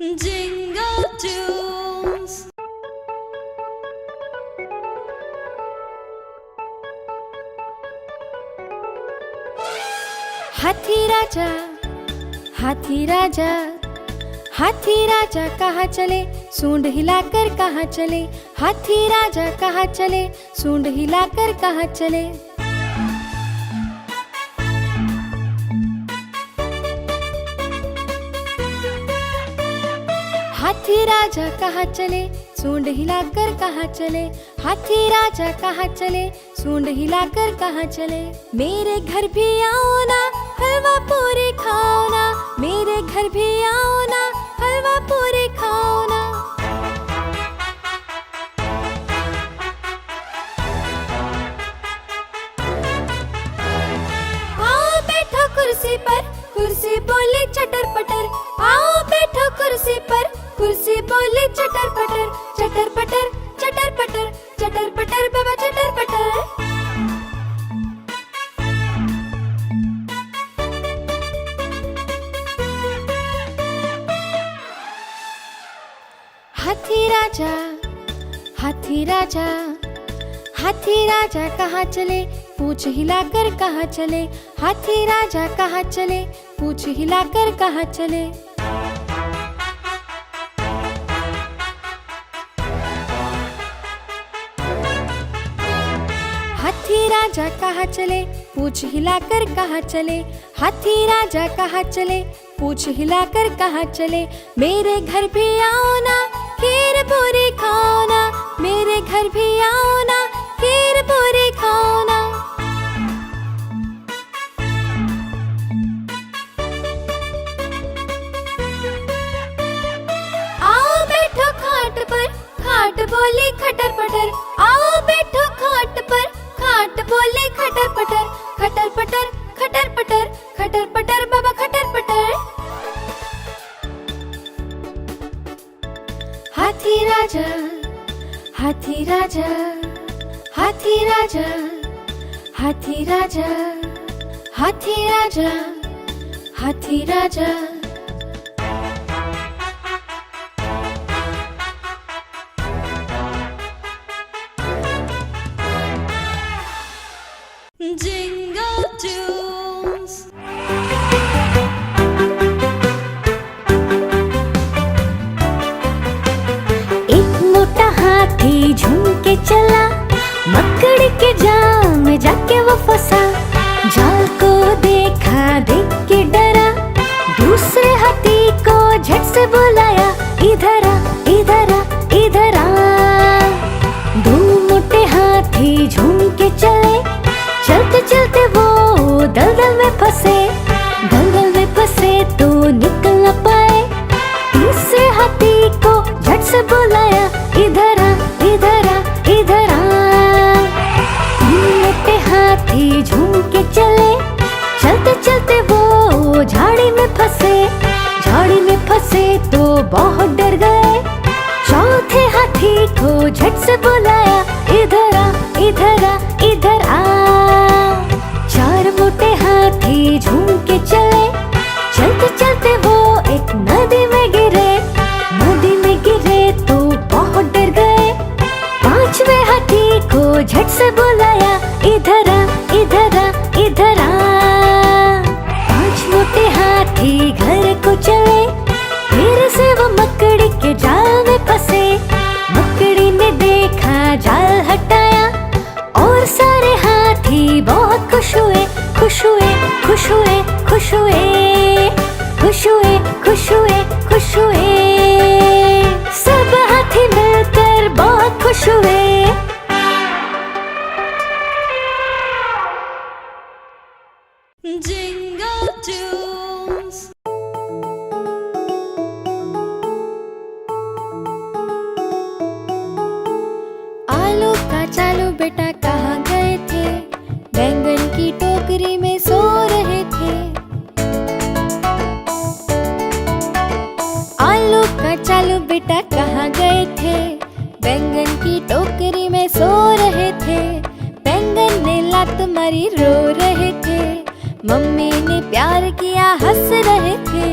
Jingle tunes. हाथी राजा, हाथी राजा, हाथी राजा कहाँ चले, सूंड हिलाकर कहाँ चले। हाथी राजा कहाँ चले, सूंड हिलाकर कहाँ चले। हाथी राजा कहाँ चले, सूंड हिलाकर कहाँ चले। हाथी राजा कहाँ चले, सूंड हिलाकर कहाँ चले। मेरे घर भी आओ ना, हलवा पूरी खाओ ना। मेरे घर भी आओ ना, हलवा पूरी खाओ ना। आओ बैठो कुर्सी पर, कुर्सी बोले चटर पटर। आओ बैठो कुर्सी पर, कुर्सी बोले चटर पटर। चटर पटर, चटर पटर, चटर पटर बाबा चटर पटर। हाथी राजा, हाथी राजा, हाथी राजा कहाँ चले, पूंछ हिलाकर कहाँ चले। हाथी राजा कहाँ चले, पूंछ हिलाकर कहाँ चले। हाथी राजा कहाँ चले, पूंछ हिलाकर कहाँ चले। हाथी राजा कहाँ चले, पूंछ हिलाकर कहाँ चले। मेरे घर भी आओ ना, खीर पूरी खाओ ना। मेरे घर भी आओ ना, खीर पूरी खाओ ना। आओ बैठो खाट पर, खाट बोले खटर पटर। आओ बैठो खाट पर, खाट बोले खटर पटर। खटर पटर, खटर पटर, खटर पटर बाबा खटर पटर। हाथी राजा, हाथी राजा, हाथी राजा, हाथी राजा, हाथी राजा, हाथी राजा। Jingle tunes. एक मोटा हाथी झूम के चला, मकड़ी के जाल में जाके वो फंसा। जाल को देखा, देख के डरा, दूसरे हाथी को झट से बुलाया। इधर आ, इधर आ, इधर आ। दो मोटे हाथी झूम के चले, चलते चलते वो दलदल में फंसे। दलदल में फंसे तो निकल न पाए। तीसरे हाथी को झट से बुलाया। इधर आ, इधर आ, इधर आ। तीन मोटे हाथी झूम के चले, चलते चलते वो झाड़ी में फंसे। झाड़ी में फंसे तो बहुत डर गए। चौथे हाथी को झट से बुलाया। इधर आ, इधर आ, इधर आ। चार मोटे हाथी झूम के चले, चलते चलते वो एक नदी में गिरे। नदी में गिरे तो बहुत डर गए। पांचवे हाथी को झट से बुलाया। इधर आ, इधर आ, इधर आ। पांच मोटे हाथी घर को चले, फिर से वो मकड़ी के जाल में फंसे। मकड़ी ने देखा, जाल हटाया और सारे हाथी बहुत खुश हुए। खुश हुए, खुश हुए, खुश हुए, खुश हुए, खुश हुए, खुश हुए। सब हाथी मिलकर बहुत खुश हुए। Jingle tunes. आलू का चालू बेटा कहाँ गए थे, बैंगन की टोकरी में सो रहे थे। आलू का चालू बेटा कहाँ गए थे, बैंगन की टोकरी में सो रहे थे। बैंगन ने लात मारी, रो रहे थे। मम्मी ने प्यार किया, हंस रहे थे।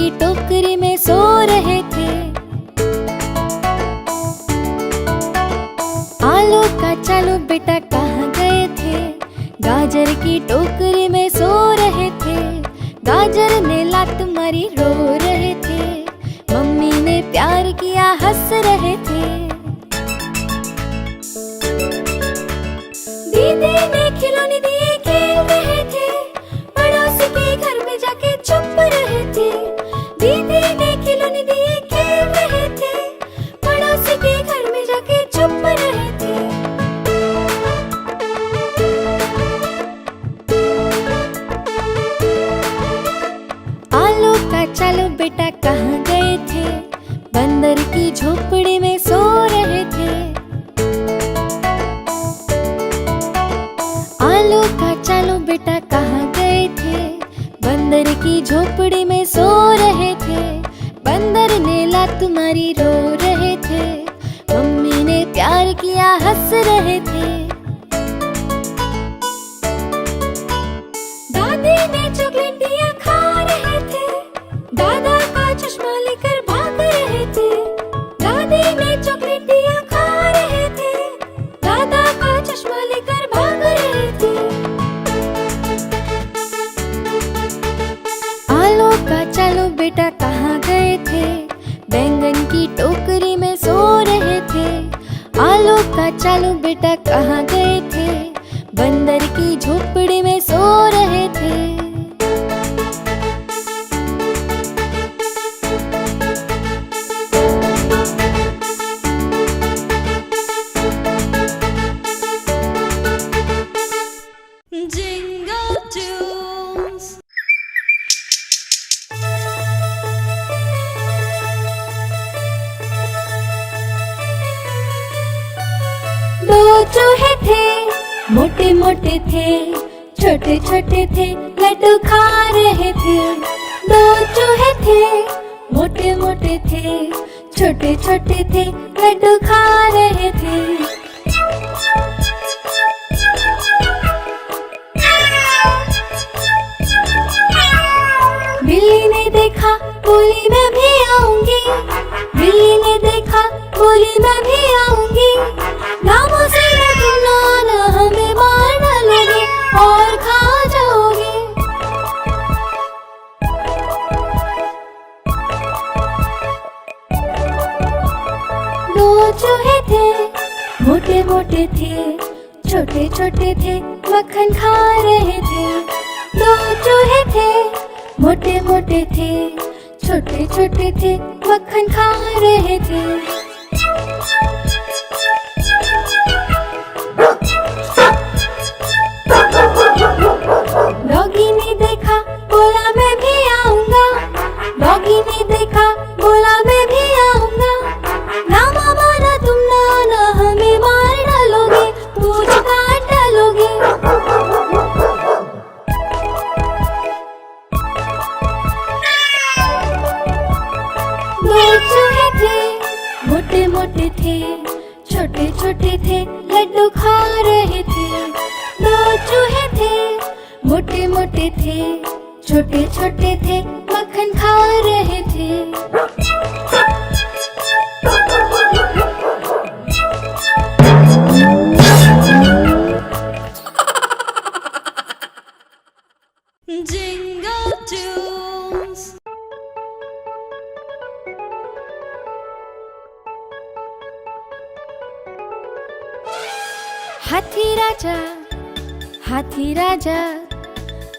की टोकरी में सो रहे थे। आलू का चालू बेटा कहाँ गए थे? गाजर की टोकरी में सो रहे थे। गाजर ने लात मारी रो रहे थे। मम्मी ने प्यार किया हंस रहे थे। दीदी ने खिलौने दिए खेल रहे थे। पड़ोसी के घर में जाके छुप रहे थे। दीदी ने खिलौने दिए खेल रहे थे। पड़ोसी के घर में जाके छुप रहे थे। आलू का चालू बेटा कहाँ गए थे? बंदर की झोपड़ी में सो रहे थे। आलू का चालू बेटा कहाँ गए थे? बंदर की झोपड़ी में सो रहे थे। बंदर ने लात मारी रो रहे थे। मम्मी ने प्यार किया हंस रहे थे। दादी ने चॉकलेट दिया खा रहे थे। दादा का चश्मा लेकर भाग रहे थे। दादी ने चॉकलेट दिया खा रहे थे। दादा का चश्मा लेकर भाग रहे थे। आलू का चालू बेटा कहाँ गए थे? बैंगन की टोकरी में सो रहे थे। आलू का चालू बेटा कहाँ गए थे? बंदर की झोपड़ी में सो रहे थे। Jingle tunes. दो चूहे थे, मोटे मोटे थे, छोटे छोटे थे, लड्डू खा रहे थे। दो चूहे थे, मोटे मोटे थे, छोटे छोटे थे, लड्डू खा रहे थे। बिल्ली ने देखा, बोली मैं भी आऊंगी। बिल्ली ने देखा, बोली मैं भी आऊंगी। नामों से न तुम आना, हमें मार डालोगे और खा जाओगे। दो चूहे थे, मोटे मोटे थे, छोटे छोटे थे, मक्खन खा रहे थे। दो चूहे थे, मोटे मोटे थे, छोटे छोटे थे, मक्खन खा रहे थे। डॉगी ने देखा, बोला मैं भी आऊंगा। डॉगी ने देखा, बोला मैं भी आऊंगा। ना मामा ना तुम ना आना, हमें मार डालोगे, पूंछ काट डालोगे। दो चूहे थे, मोटे मोटे थे, छोटे छोटे थे, लड्डू खा रहे थे। दो चूहे थे, मोटे मोटे थे, छोटे छोटे थे, मक्खन खा रहे थे। Jingle tunes. हाथी राजा, हाथी राजा,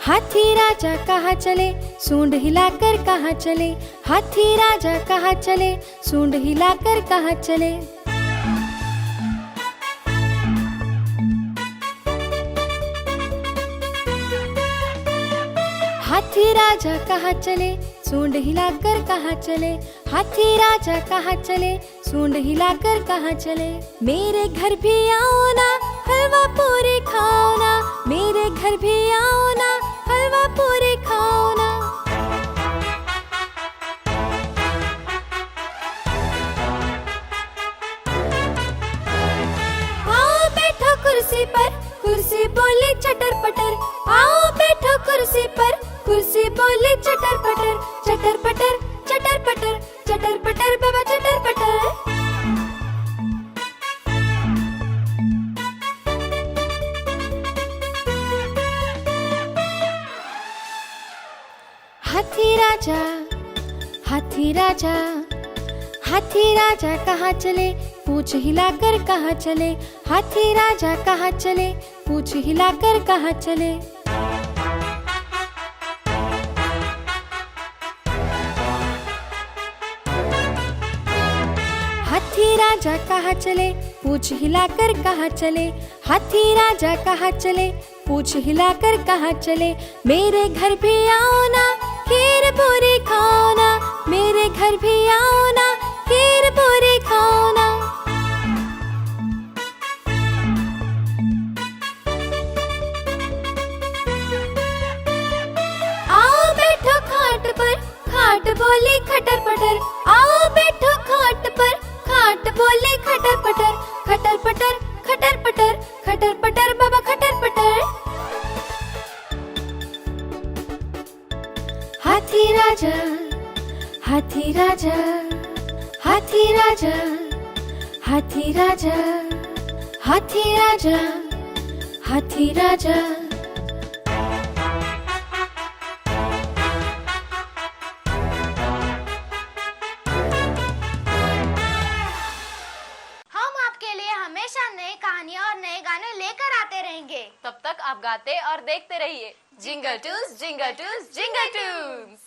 हाथी राजा कहाँ चले? सूंड हिलाकर कहाँ चले? हाथी राजा कहाँ चले? सूंड हिलाकर कहाँ चले? हाथी राजा कहाँ चले? सूंड हिलाकर कहाँ चले? हाथी राजा कहाँ चले? सूंड हिलाकर कहाँ चले? मेरे घर भी आओ ना, हलवा पूरी खाओ ना। मेरे घर भी आओ ना, हलवा पूरी खाओ ना। आओ बैठो कुर्सी पर, कुर्सी बोले चटर पटर। आओ बैठो कुर्सी पर, कुर्सी बोले चटर पटर। चटर पटर चटर पटर चटर पटर बाबा चटर पटर। हाथी राजा हाथी राजा हाथी राजा कहाँ चले, पूछ हिलाकर कहाँ चले। हाथी राजा कहाँ चले, पूछ हिलाकर कहाँ चले। हाथी राजा कहाँ चले, पूछ हिलाकर कहाँ चले। हाथी राजा कहाँ चले, पूछ हिलाकर कहाँ चले। मेरे घर भी आओ ना, खीर पूरी खाओ ना। मेरे घर भी आओ ना, खीर पूरी खाओ ना। आओ बैठो खाट पर, खाट बोली खटर पटर। आओ बैठो खाट पर, खाट बोली खटर पटर। खटर पटर खटर पटर खटर पटर बाबा खटर पटर। हाथी राजा हाथी राजा हाथी राजा हाथी राजा हाथी राजा हाथी राजा। हम आपके लिए हमेशा नई कहानियाँ और नए गाने लेकर आते रहेंगे। तब तक आप गाते और देखते रहिए jingle Toons jingle Toons jingle Toons.